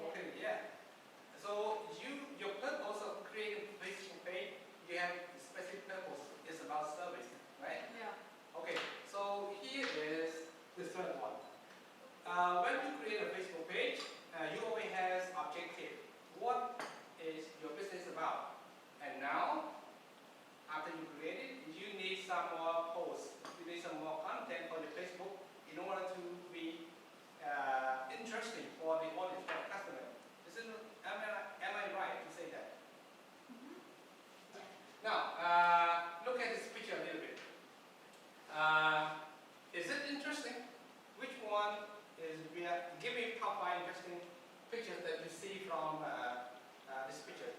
Okay, yeah. So your purpose of creating a Facebook page, you have a specific purpose. It's about service, right? Yeah. Okay, so here is the third one. When you create a Facebook page, you always have objective. What is your business about? And now, after you create it, you need some more posts. You need some more content for your Facebook in order to be interesting for the audience, for the customer. Am I right to say that? Mm-hmm. Now, look at this picture a little bit. Is it interesting? Which one is, give me top 5 interesting pictures that you see from this picture.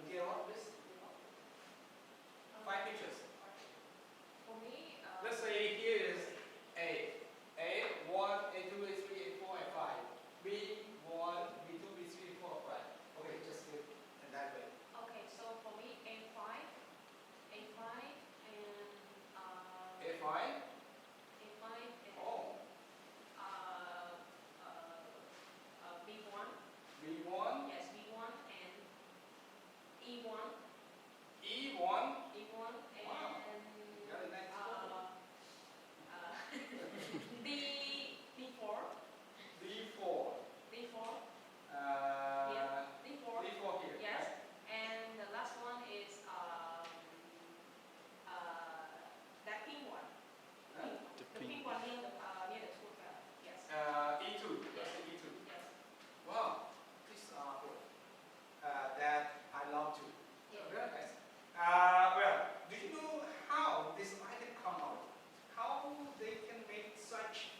Okay, what this? 5 pictures. For me, Let's say here is A. A1, A2, A3, A4, A5. B1, B2, B3, B4, B5. Okay, just do it in that way. okay, so for me, A5 and A5? A5 and Oh. B1. B1? Yes, B1 and E1. E1? E1 and Wow. Got a nice B4. B4. B4. Uh, B4. B4 here. Yes. Right? And the last one is that pink one. Huh? The pink one near the tool. Yes. E2. Yes. That's the E2. Yes. Wow. These are good. That I love too. Yeah. Very nice. Well, do you know how this item come out? How they can make such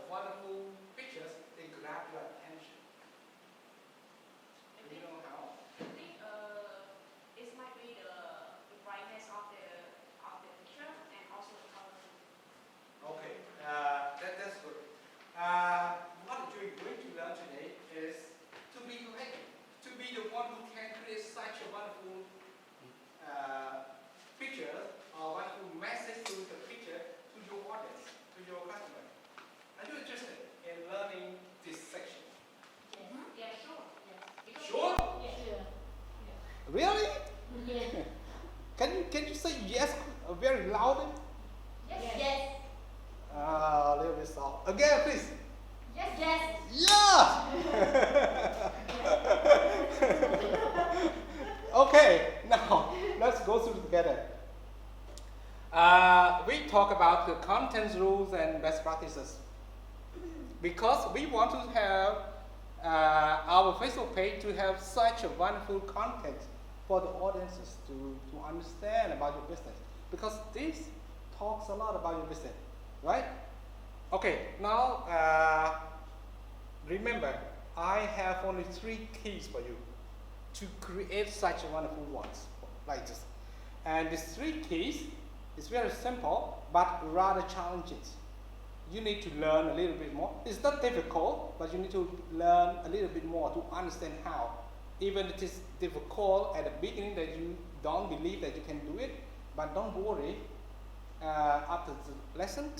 wonderful pictures they grab your attention? Do you know how? I think it might be the brightness of the picture and also the color. Okay, that's good. What you're going to learn today is to be like, to be the one who can create such a wonderful picture or wonderful message through the picture to your audience, to your customer. Are you interested in learning this section? Yeah, sure. Because Sure? Yeah. Really? Yeah. Can you say yes very loudly? Yes. A little bit soft. Again, please. Yes. Yeah! Okay, now let's go through together. We talk about the contents rules and best practices because we want to have our Facebook page to have such a wonderful content for the audiences to understand about your business because this talks a lot about your business, right? Okay, now remember, I have only 3 keys for you to create such a wonderful ones like this. And these 3 keys is very simple but rather challenging. You need to learn a little bit more. It's not difficult, but you need to learn a little bit more to understand how. Even it is difficult at the beginning that you don't believe that you can do it, but don't worry. After the lesson,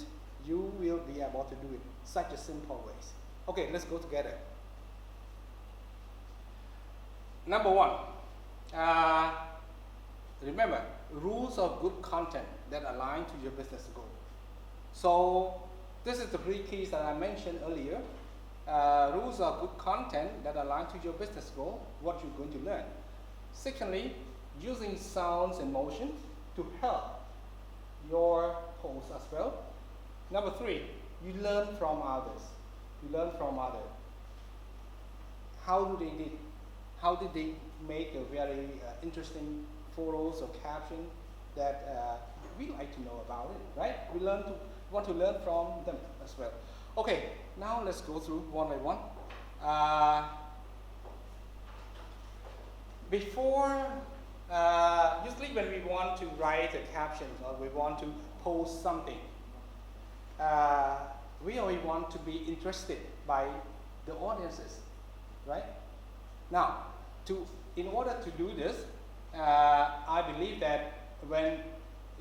you will be able to do it such a simple ways. Okay, let's go together. Number 1, remember, rules of good content that align to your business goal. So this is the 3 keys that I mentioned earlier. Rules of good content that align to your business goal, what you're going to learn. Secondly, using sounds and motion to help your post as well. Number 3, you learn from others. How did they make a very interesting photos or caption that we like to know about it, right? We want to learn from them as well. Okay, now let's go through one by one. Usually when we want to write a caption or we want to post something, we always want to be interested by the audiences, right? Now, in order to do this, I believe that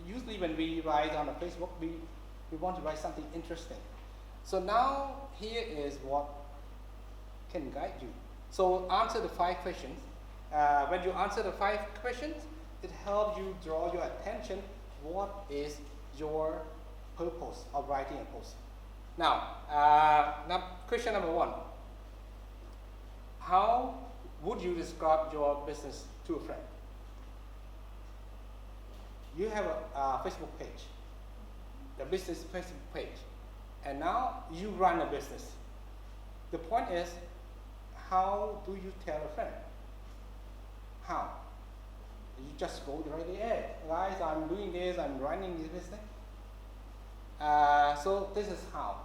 usually when we write on a Facebook, we want to write something interesting. So now here is what can guide you So answer the 5 questions. When you answer the 5 questions, it helps you draw your attention. What is your purpose of writing a post? Now, question number 1. How would you describe your business to a friend? You have a Facebook page, the business Facebook page, and now you run a business. The point is, how do you tell a friend? How? You just go directly, hey guys, I'm doing this, I'm running this business. So this is how.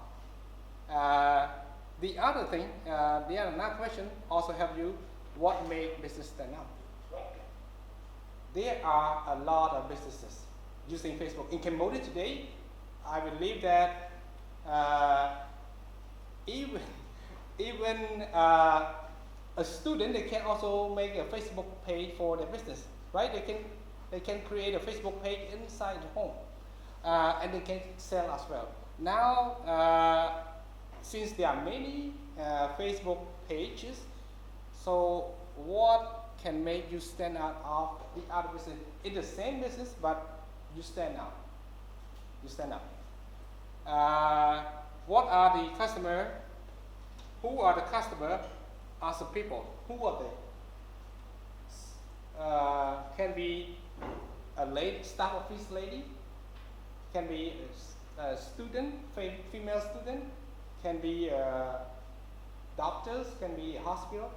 The other thing, the other question also help you, what make business stand out? There are a lot of businesses using Facebook. In Cambodia today, I believe that even a student, they can also make a Facebook page for their business, right? They can create a Facebook page inside the home, and they can sell as well. Now, since there are many Facebook pages, so what can make you stand out of the other business? It's the same business, but you stand out. You stand out. What are the customer? Who are the customer? As the people. Who are they? Can be a lady, staff office lady. Can be a student, female student. Can be doctors. Can be a hospital.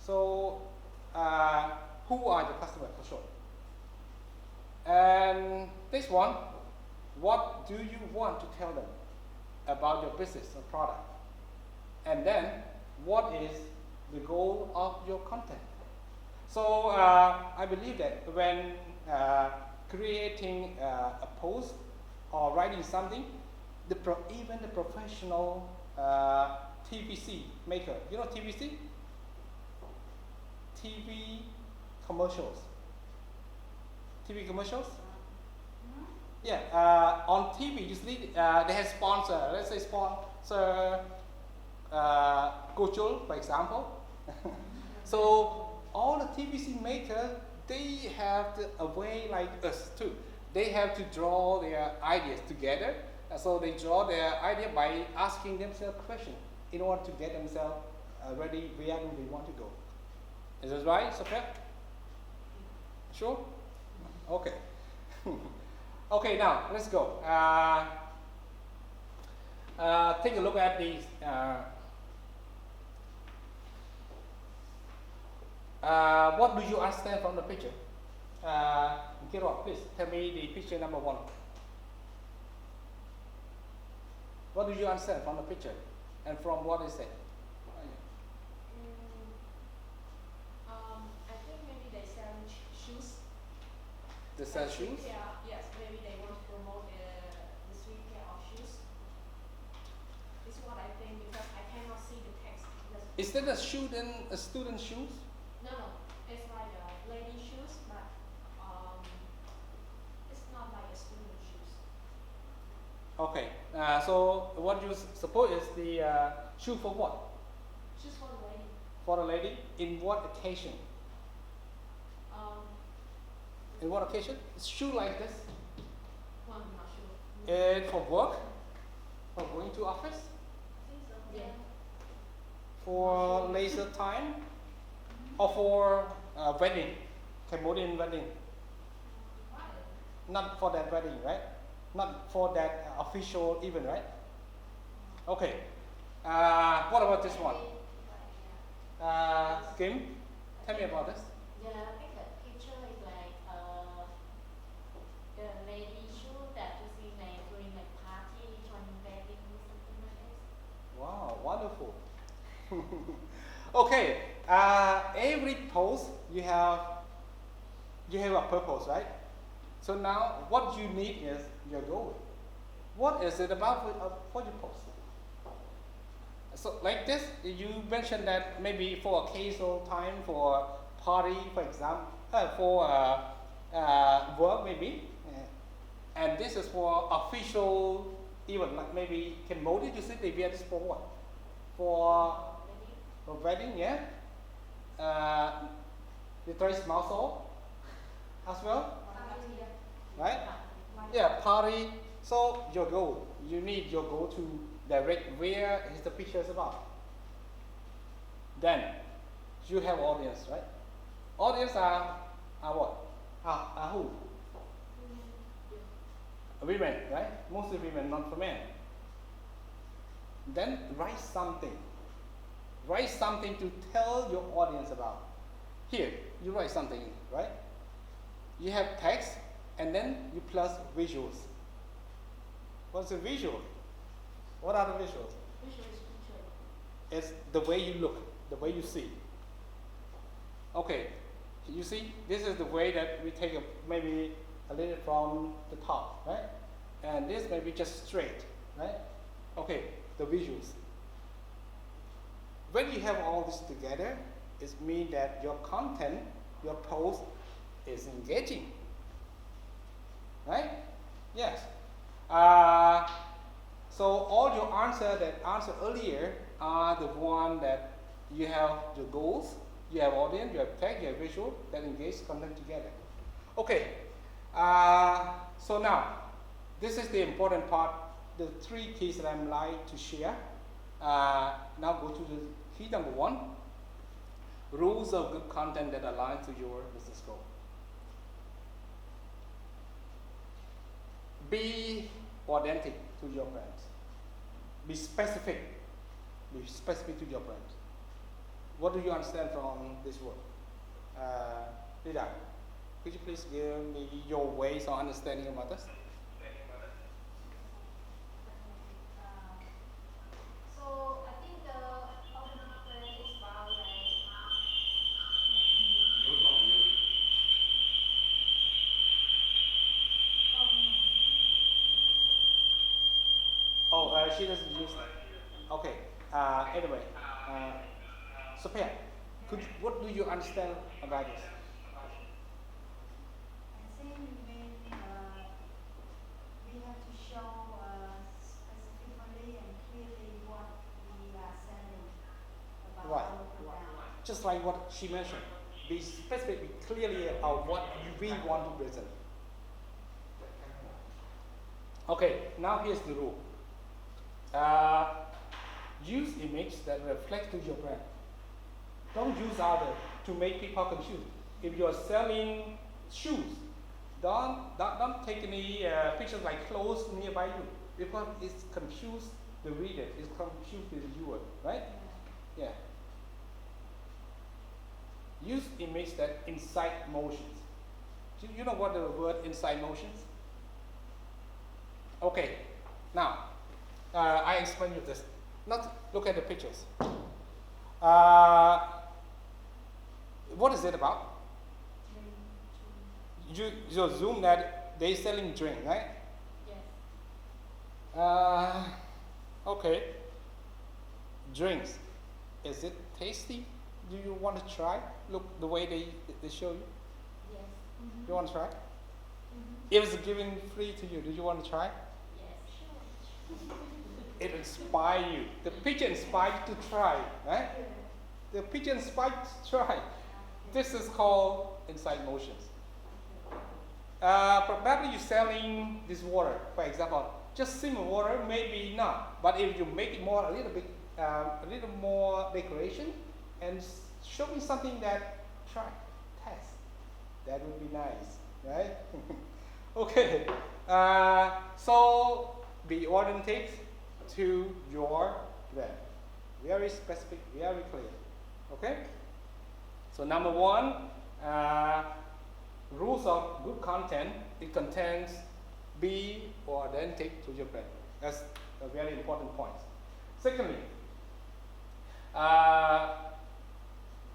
So, who are the customers for sure? And this one, what do you want to tell them about your business or product? And then, what is the goal of your content? So, I believe that when creating a post or writing something, even the professional TVC maker, you know TVC? TV commercials. TV commercials? Yeah, on TV usually they have sponsor. Let's say sponsor Gochul, for example. So all the TVC makers, they have a way like us too. They have to draw their ideas together. So they draw their idea by asking themselves questions in order to get themselves ready where do they want to go. Is this right, Sophia? Sure? Okay. Okay, now let's go. Take a look at these. What do you understand from the picture? Kirok, please tell me the picture number 1. What do you understand from the picture and from what is it? I think maybe they sell shoes. They sell shoes? Yes, maybe they want to promote the street care of shoes. This is what I think because I cannot see the text. Is that a student shoes? No, it's like lady shoes, but it's not like a student shoes. Okay, so what you suppose is the shoe for what? Shoes for the lady. For the lady? In what occasion? In what occasion? Shoe like this? Well, I'm not sure. And for work? For going to office? I think so. Yeah. For leisure time? Or for wedding? Cambodian wedding? Not for that wedding, right? Not for that official event, right? Okay. What about this one? Kim, tell me about this. Yeah, I think the picture is like the lady shoe that you see like during like party, joining wedding, something like this. Wow, wonderful. Okay, every post you have a purpose, right? So now what you need is your goal. What is it about for your post? So like this, you mentioned that maybe for occasional time, for party, for example, for work maybe, and this is for official event, like maybe Cambodia. You said they wear this for what? For wedding, yeah. the trace also as well, Party. right? Yeah, party. So your goal, you need your goal to direct where is the picture is about. Then you have audience, right? Audience are what? Are who? Women, right? Mostly women, not for men. Then write something. Write something to tell your audience about. Here, you write something, right? You have text and then you plus visuals. What's a visual? What are the visuals? Visual is picture. It's the way you look, the way you see. Okay, you see, this is the way that we take maybe a little from the top, right? And this may be just straight, right? Okay, the visuals. When you have all this together, it means that your content, your post is engaging, right? Yes. So all your answer earlier are the one that you have your goals, you have audience, you have text, you have visual that engage content together. Okay. So now, this is the important part, the 3 keys that I'm like to share. Now go to the key number 1, rules of good content that align to your business goal. Be authentic to your brand. Be specific. Be specific to your brand. What do you understand from this word? Lida, could you please give me your ways of understanding about this? So I think the authentic brand is about like Oh, she doesn't use that. Okay. Anyway, Sophia, what do you understand about this? I think when we have to show specifically and clearly what we are selling about Right. our product. Just like what she mentioned, be specific, be clearly about what we want to present. Okay, now here's the rule. Use image that reflect to your brand. Don't use other to make people confused. If you're selling shoes, don't take any pictures like clothes nearby you, because it's confused the reader, it's confused the viewer, right? Yeah. Use image that incite motions. You know what the word incite motions? Okay, now I explain you this. Not look at the pictures. What is it about? You assume that they selling drink, right? Yes. Okay. Drinks. Is it tasty? Do you want to try? Look the way they show you. Yes. You want to try? Mm-hmm. If it's given free to you, do you want to try? Yes. Sure. It inspires you. The picture inspires you to try, right? The picture inspires you to try. This is called incite motions. Probably you're selling this water, for example. Just simple water, maybe not. But if you make it more, a little more decoration, and show me something that try, test, that would be nice, right? Okay. So be authentic to your brand. Very specific, very clear. Okay? So number 1, rules of good content, it contains be authentic to your brand. That's a very important point. Secondly,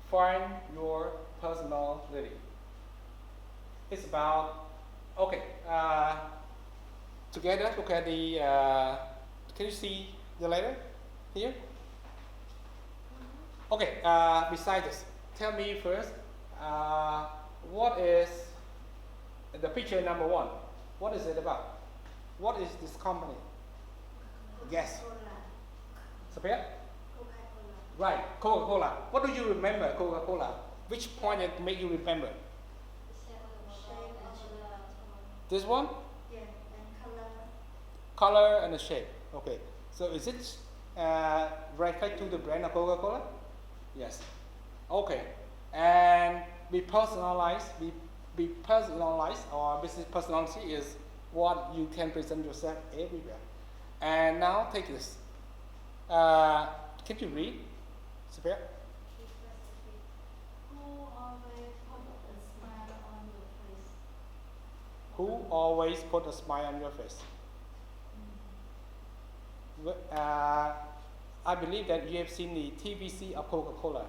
find your personality. It's about, okay, together look at the, can you see the letter here? Okay, besides this, tell me first, what is the picture number 1? What is it about? What is this company? Guess. Coca-Cola. Sophia? Coca-Cola. Right, Coca-Cola. What do you remember, Coca-Cola? Which point it make you remember? Shape of the This one? yeah, and color. Color and the shape. Okay. So is it reflect to the brand of Coca-Cola? Yes. Okay. And be personalized. Be personalized, or business personality is what you can present yourself everywhere. And now take this. Can you read, Sophia? Who always put a smile on your face? Who always put a smile on your face? I believe that you have seen the TVC of Coca-Cola.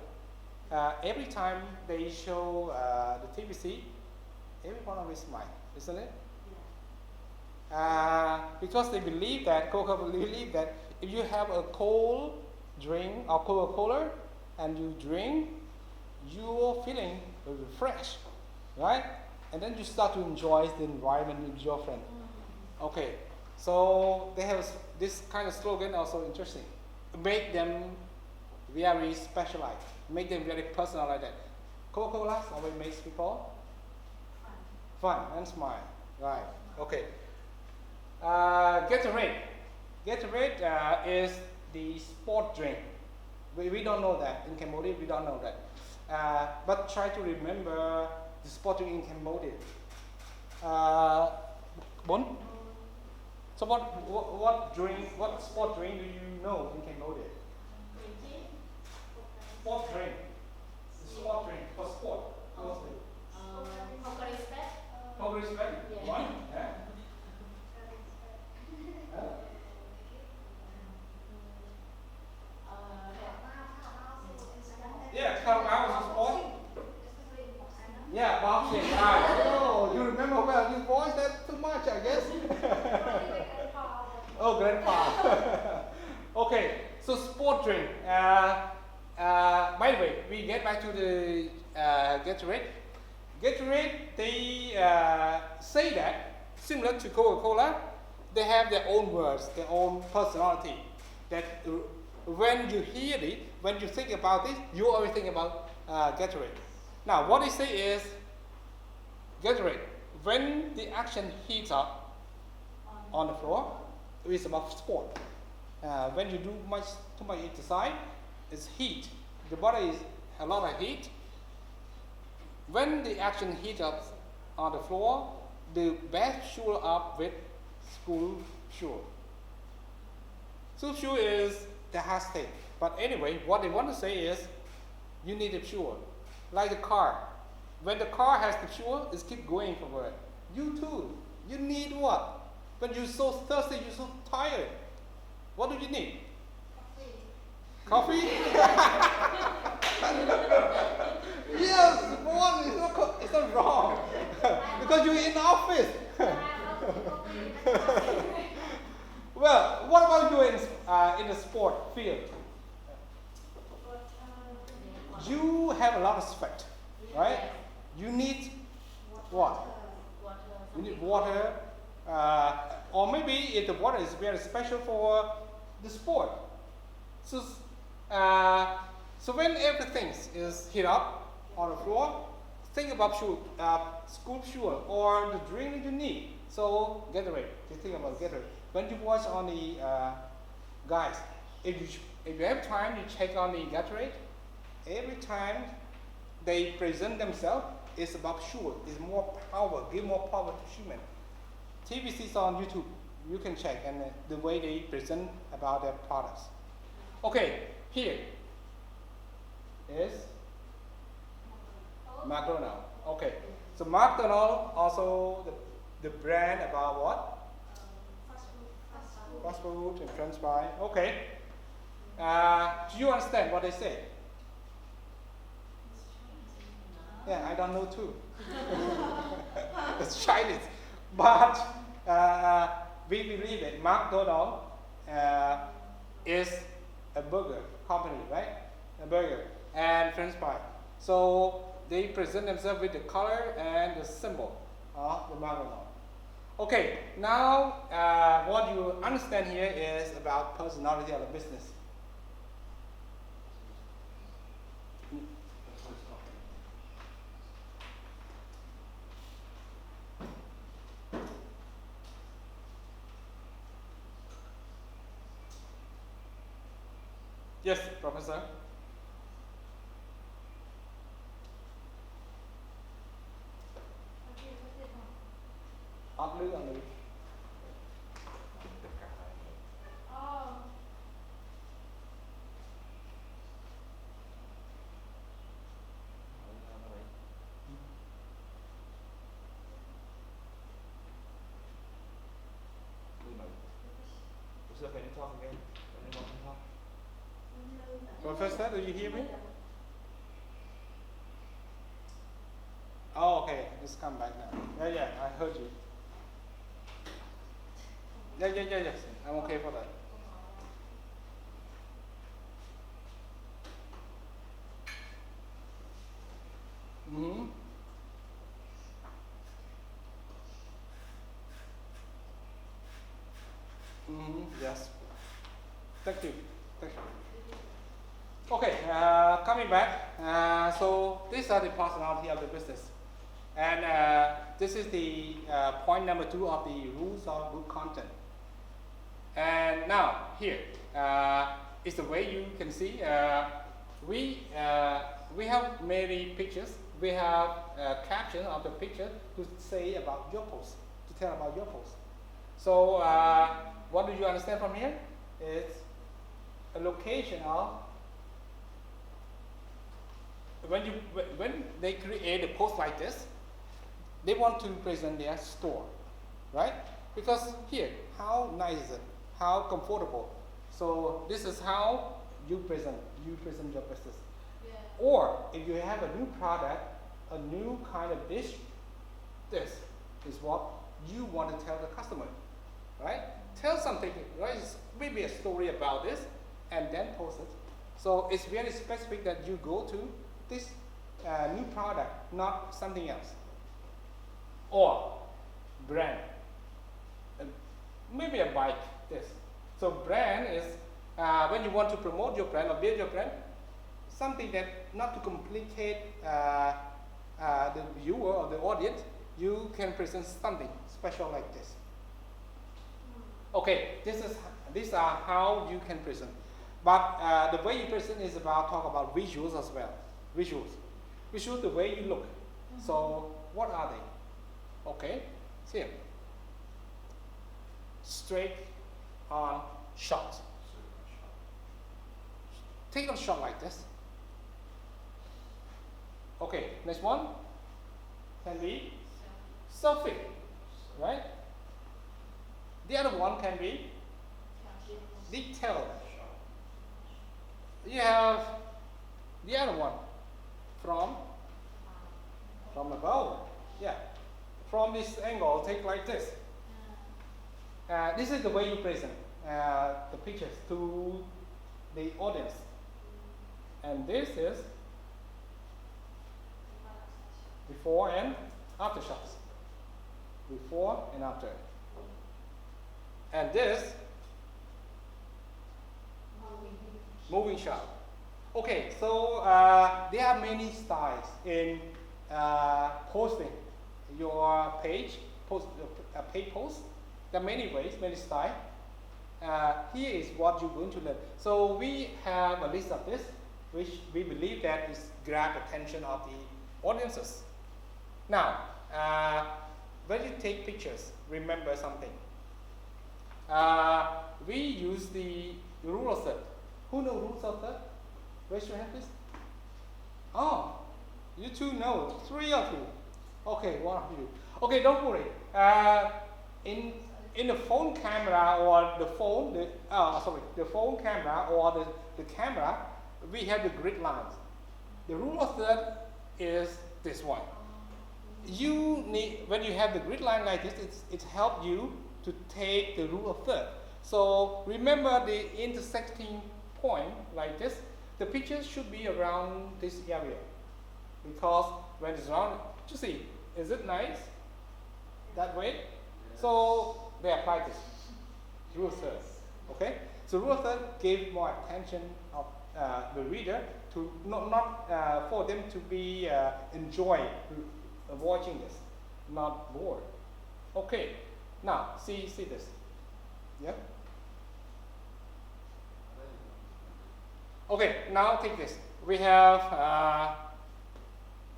Every time they show the TVC, everyone always smile, isn't it? Because they believe that Coca-Cola believe that if you have a cold drink of Coca-Cola and you drink, you're feeling refreshed, right? And then you start to enjoy the environment with your friend. Okay, so they have this kind of slogan also interesting. Make them very specialized, make them very personal like that. Coca-Cola always makes people fun and smile, right? Okay. Gatorade. Gatorade is the sport drink. We don't know that in Cambodia. We don't know that. But try to remember the sport drink in Cambodia. Bon? So what sport drink do you know in Cambodia? Sport drink. Sport drink for sport. Mostly. Poker is better. Yeah. One. Yeah. Yeah, count hours of sport. Yeah, boxing. Oh, you remember well. You voiced that too much, I guess. Oh, grandpa. Okay, so sport drink. By the way, we get back to the Gatorade. Gatorade, they say that similar to Coca-Cola, they have their own words, their own personality. That when you hear it, when you think about it, you always think about Gatorade. Now, what they say is, Gatorade, when the action heats up on the floor, it's about sport. When you do too much exercise, it's heat. The body is a lot of heat. When the action heats up on the floor, the best shoe up with school shoe. School shoe is the hashtag. But anyway, what they want to say is, you need a fuel. Like the car. When the car has the fuel, it keeps going forward. You too. You need what? When you're so thirsty, you're so tired. What do you need? Coffee? Yes, one is it's not wrong. Because you're in the office. Well, what about you in the sport field? You have a lot of sweat, right? You need what? You need water, or maybe if the water is very special for the sport. So, so when everything is heat up on the floor, think about scoop fuel or the drink that you need. So Gatorade, you think about Gatorade. When you watch on the guys, if you have time, you check on the Gatorade. Every time they present themselves, it's about fuel. It's more power, give more power to human. TVC's on YouTube. You can check and the way they present about their products. Okay, here is McDonald's. Okay, so McDonald's also the brand about what? Fast food and French fry. Okay. Do you understand what they say? Yeah, I don't know too. It's Chinese, but we believe that McDonald's is a burger company, right? A burger and French fry. So they present themselves with the color and the symbol of the McDonald's. Okay, now what you understand here is about personality of the business. Yes, Professor. Ugly, ugly. Tất cả hai người. Oh. Nói ra đấy. Lui mà. Professor, can you talk again? Anyone can talk? Professor, do you hear me? Oh, okay. Let's come back now. Yeah, yeah, I heard you. Yeah, yeah, yeah, yes. I'm okay for that. Mm-hmm. Mm-hmm. Yes. Thank you. Thank you. Okay, coming back. So these are the personality of the business. And this is the point number 2 of the rules of good content. And now here is the way you can see. We have many pictures. We have a caption of the picture to say about your post, to tell about your post. So what do you understand from here? It's a location of when they create a post like this, they want to present their store, right? Because here, how nice is it? How comfortable? So this is how you present your business. Yeah. Or if you have a new product, a new kind of dish, this is what you want to tell the customer, right? Tell something, right? Maybe a story about this, and then post it. So it's very specific that you go to this new product, not something else. Or brand, maybe a bike, this. So brand is when you want to promote your brand or build your brand, something that not to complicate the viewer or the audience, you can present something special like this. Okay, these are how you can present. But the way you present is talk about visuals as well. Visuals, the way you look. So what are they? Okay, see them. Straight on shot. Take a shot like this. Okay, next one can be selfie, right? The other one can be detailed. You have the other one from above, yeah. From this angle, take like this. This is the way you present the pictures to the audience. And this is before and after shots. Before and after. And this moving shot. Okay, so there are many styles in posting your page, paid post. There are many ways, many styles. Here is what you're going to learn. So we have a list of this, which we believe that is grab attention of the audiences. Now, when you take pictures, remember something. We use the rule of third. Who knows rules of third? Raise your hand, please. Oh, you two know. 3 of you. Okay, 1 of you. Okay, don't worry. In the phone camera or the phone, the phone camera or the camera, we have the grid lines. The rule of third is this one. You need, when you have the grid line like this, it helps you to take the rule of third. So remember the intersecting point like this. The picture should be around this area, because when it's around, you see, is it nice that way? Yes. So they apply this rule of third. Okay, so rule of third gave more attention of the reader to not for them to be enjoy watching this, not bored. Okay, now see this. Yeah. Okay, now take this. We have,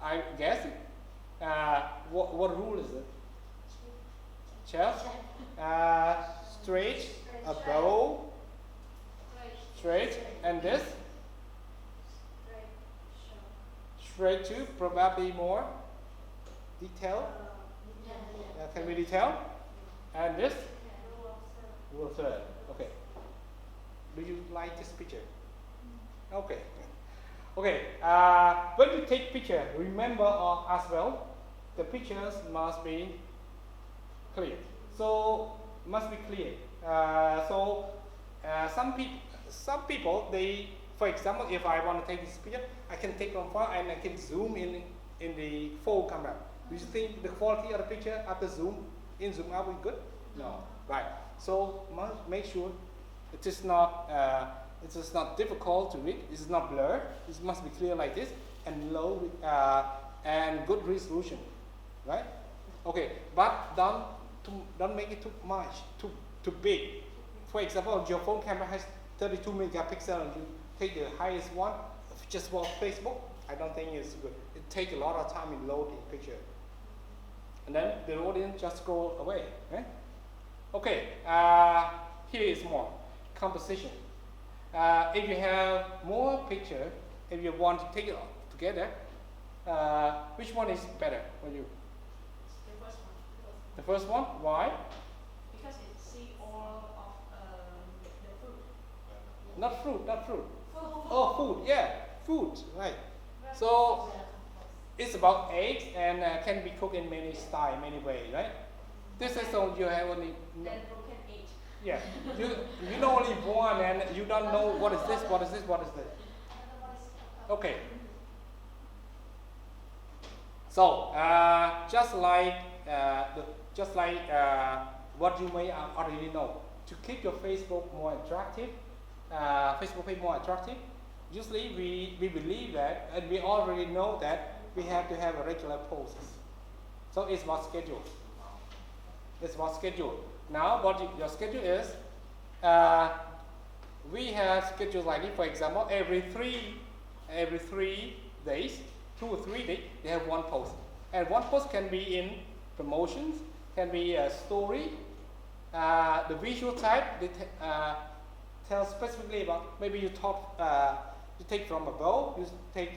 I guess, what rule is it? Chest, straight, above, straight, and this, straight to probably more detail. Can we detail? And this, rule third. Okay. Do you like this picture? Okay. Okay. When you take picture, remember as well, the pictures must be clear. So must be clear. Some people, they, for example, if I want to take this picture, I can take from far and I can zoom in the full camera. Do you think the quality of the picture after zoom in, zoom out will be good? No. Right. So must make sure it is not difficult to read. It is not blurred. It must be clear like this and low and good resolution, right? Okay, but don't make it too much, too big. For example, your phone camera has 32 megapixels and you take the highest one just for Facebook. I don't think it's good. It takes a lot of time in loading picture, and then the audience just scroll away. Right? Okay, here is more composition. If you have more picture, if you want to take it all together, which one is better for you? The first one. The first one? Why? Because it see all of the fruit. Not fruit, not fruit. Food. Oh, food, yeah, food, right. So it's about eggs and can be cooked in many styles, many ways, right? This is so you have only. Then broken egg. Yeah, you know only one and you don't know what is this, what is this, what is this. Okay. So just like what you may already know, to keep your Facebook more attractive, Facebook page more attractive. Usually we believe that, and we already know that we have to have a regular posts. So it's about schedule. It's about schedule. Now, what your schedule is, we have schedules like this. For example, every three days, 2 or 3 days, they have one post, and one post can be in promotions, can be a story. The visual type they tell specifically about. Maybe you talk, you take from above. You take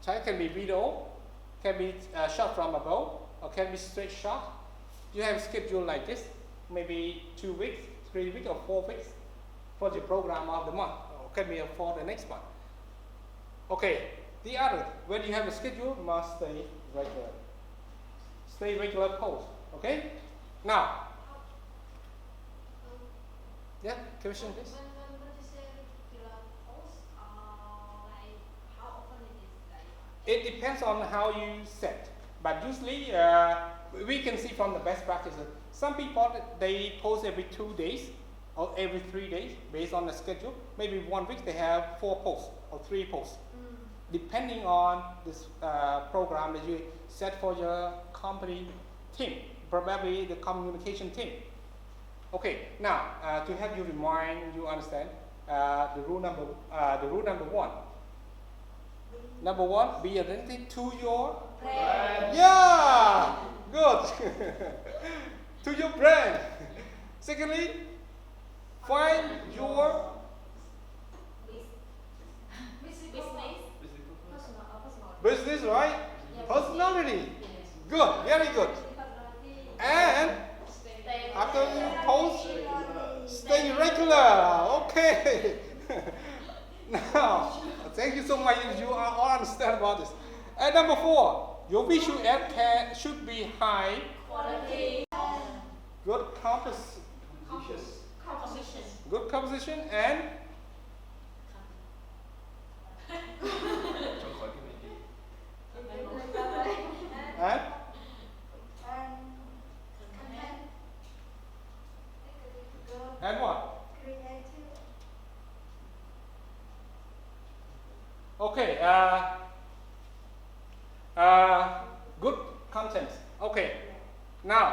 type can be video, can be shot from above, or can be straight shot. You have a schedule like this, maybe 2 weeks, 3 weeks, or 4 weeks for the program of the month, or can be for the next month. Okay, the other, when you have a schedule, must stay regular. Stay regular post, okay? Now, yeah, question this? When you say regular post, like how often it is like? It depends on how you set, but usually we can see from the best practices. Some people, they post every 2 days or every 3 days based on the schedule. Maybe 1 week they have 4 posts or 3 posts, depending on this program that you set for your company team, probably the communication team. Okay, now to help you remind, you understand the rule number 1. Number 1, be authentic to your Brand. Yeah, good. To your brand. Secondly, find your Business. business, right? Personality. Yes. Good, very good. And Stay. after you post, stay regular. Okay. Now, thank you so much. You are all understand about this. And number 4, your visual ad should be high, Quality. good Composition. good composition, and Trong khỏi cái vị trí. and and what? Okay. Good content. Okay. Now,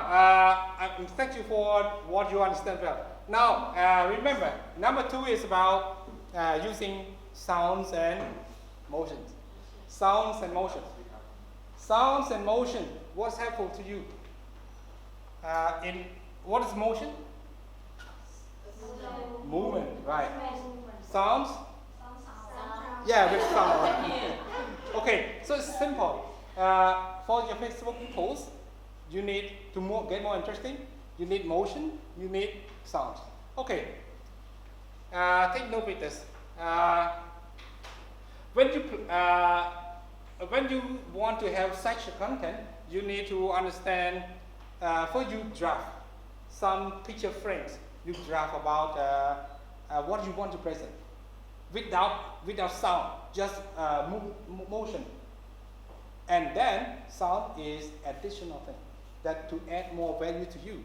thank you for what you understand well. Now, remember, number 2 is about using sounds and motions. Sounds and motion. Sounds and motion. What's helpful to you? In what is motion? Movement, right? Sounds? Yeah, with sound. Okay, so it's simple. For your Facebook post, you need to get more interesting. You need motion. You need sound. Okay. Take note with this. When you want to have such a content, you need to understand. First, you draft some picture frames. You draft about what you want to present, without sound, just motion. And then sound is additional thing that to add more value to you.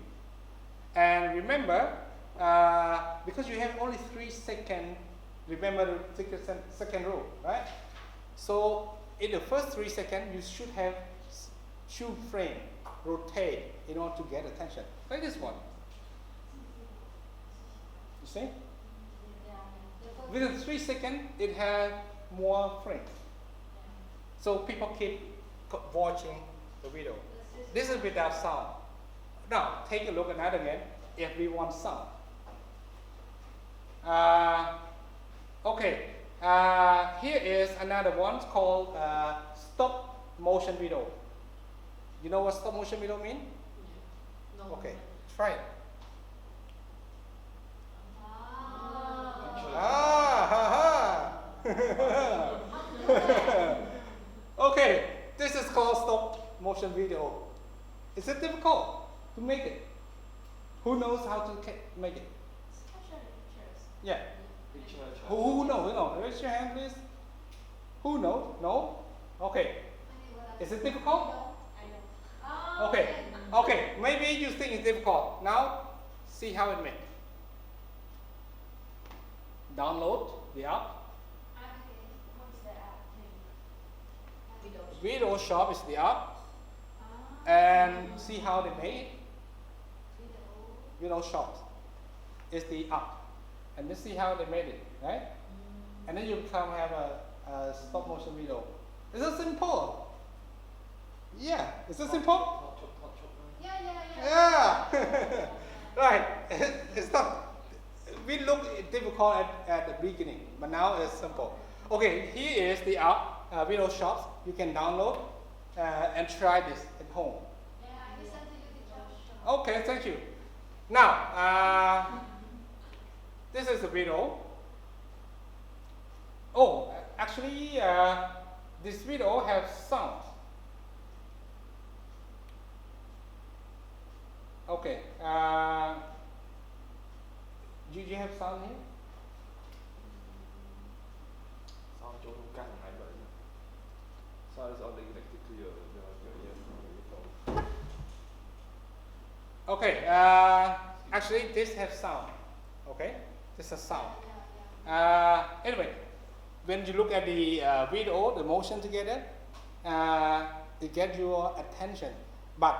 And remember, because you have only 3 seconds, remember the second rule, right? So in the first 3 seconds, you should have 2 frame rotate in order to get attention. Like this one. You see? Within 3 seconds, it has more frames. So people keep watching the video. This is without sound. Now, take a look at that again if we want sound. Okay, here is another one called stop motion video. You know what stop motion video mean? No. Okay, try it. Okay, this is called stop motion video. Is it difficult to make it? Who knows how to make it? Yeah. Who knows? Raise your hand, please. Who knows? No? Okay. Is it difficult? Okay. Okay. Maybe you think it's difficult. Now, see how it made. Download the app. Video Shop is the app. And see how they made it. Video Shop is the app. And let's see how they made it, right? And then you come have a stop motion video. Is it simple? Yeah. Is it simple? Yeah. Right. It's not. We look difficult at the beginning, but now it's simple. Okay. Here is the app, Video Shops. You can download and try this at home. Okay. Thank you. Now. This is a video. Oh, actually, this video has sound. Okay. You have sound here? Sound chỗ không căng này vậy. Sound is only connected to your earphone. Okay. Actually, this has sound. Okay. This is sound. Anyway, when you look at the video, the motion together, it gets your attention. But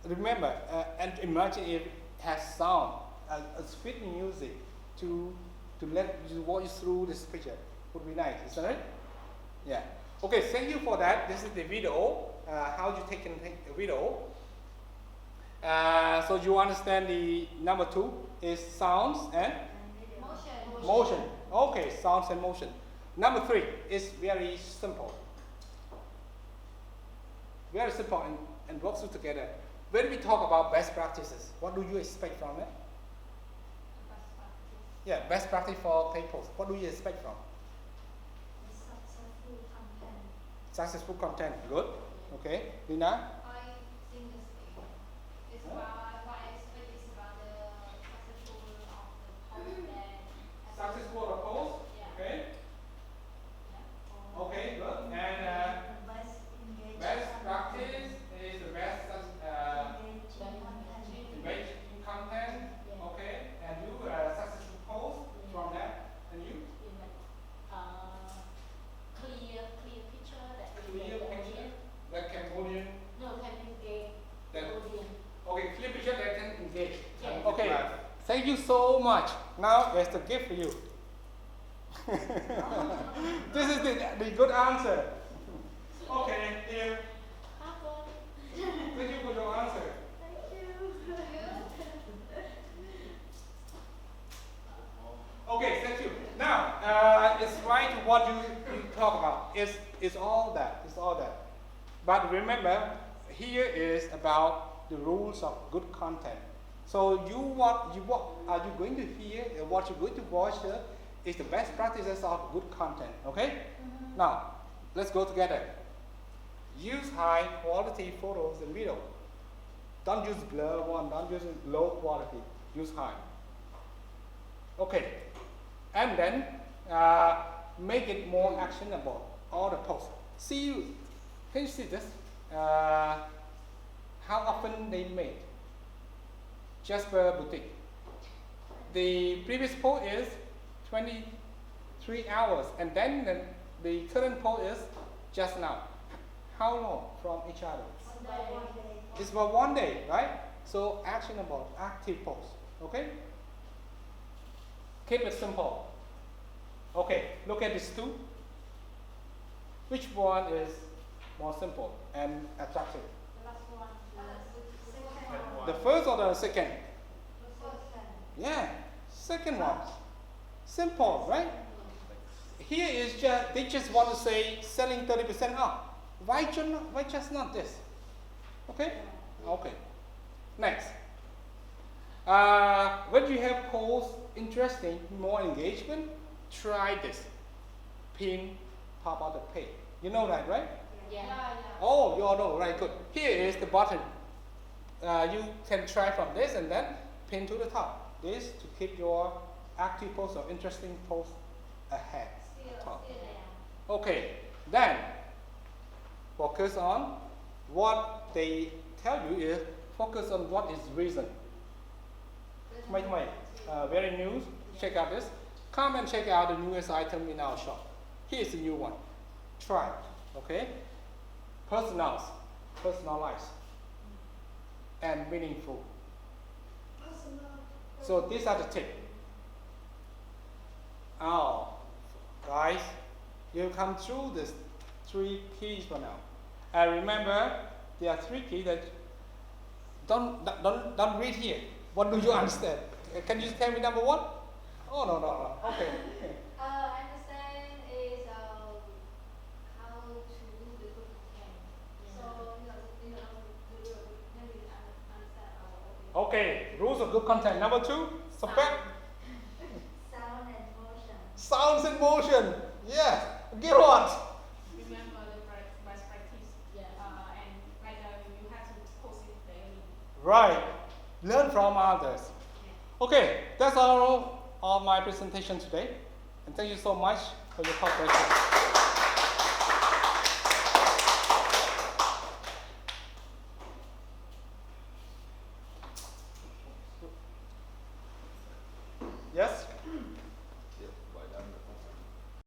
remember, and imagine if it has sound, a sweet music to let you watch through this picture. Would be nice, isn't it? Yeah. Okay, thank you for that. This is the video, how you take a video. So you understand the number 2 is sounds and motion. Okay, sounds and motion. Number 3 is very simple. Very simple and works together. When we talk about best practices, what do you expect from it? Yeah, best practice for paid posts. What do you expect from? Successful content. Good. Okay. Lina? I think the same. It's about what I expect is about the successful of the post that Successful of post. Yeah. Okay. Yeah. Okay, good. And best practice is the best engaging content. Okay. And you successful post from that. And you? Clear picture that Clear picture. That Cambodian. No, can engage That. audience. Okay, clear Thank you so much. Now there's the gift for you. This is the good answer. Okay, here. Thank you for your answer. Okay, thank you. Now, it's right what you talk about. It's all that. It's all that. But remember, here is about the rules of good content. So what are you going to hear and what you're going to watch here is the best practices of good content. Okay? Now, let's go together. Use high quality photos and video. Don't use blur one, don't use low quality. Use high. Okay. And then make it more actionable, all the posts. See you. Can you see this? How often they made? Jasper Boutique. The previous post is 23 hours, and then the current post is just now. How long from each other? 1 day. It's for 1 day, right? So actionable, active post. Okay? Keep it simple. Okay, look at these two. Which one is more simple and attractive? The last one. Second one. The first or the second? Second. Yeah, second one. Simple, right? Here is just they just want to say selling 30% off. Why just not this? Okay? Okay. Next. When you have posts interesting, more engagement, try this. Pin top of the page. You know that, right? Yeah. Oh, you all know, right? Good. Here is the button. You can try from this and then pin to the top. This to keep your active post or interesting post ahead. Top. Okay. Then focus on what they tell you is focus on what is reason. Very new. Check out this. Come and check out the newest item in our shop. Here's the new one. Try it. Okay. Personalized, and meaningful. So these are the tips. Oh, guys, you come through this 3 keys for now. And remember, there are 3 keys that don't read here. What do you understand? Can you tell me number 1? Oh no. Okay. Understand is how to do the good content. So maybe understand our Okay. Rules of good content. Number 2. Subtract. Sound and motion. Sounds in motion. Yes. Get what? Remember the best practice. Yeah. And like you have to post it daily. Right. Learn from others. Okay. That's all of my presentation today. And thank you so much for your cooperation. Yes?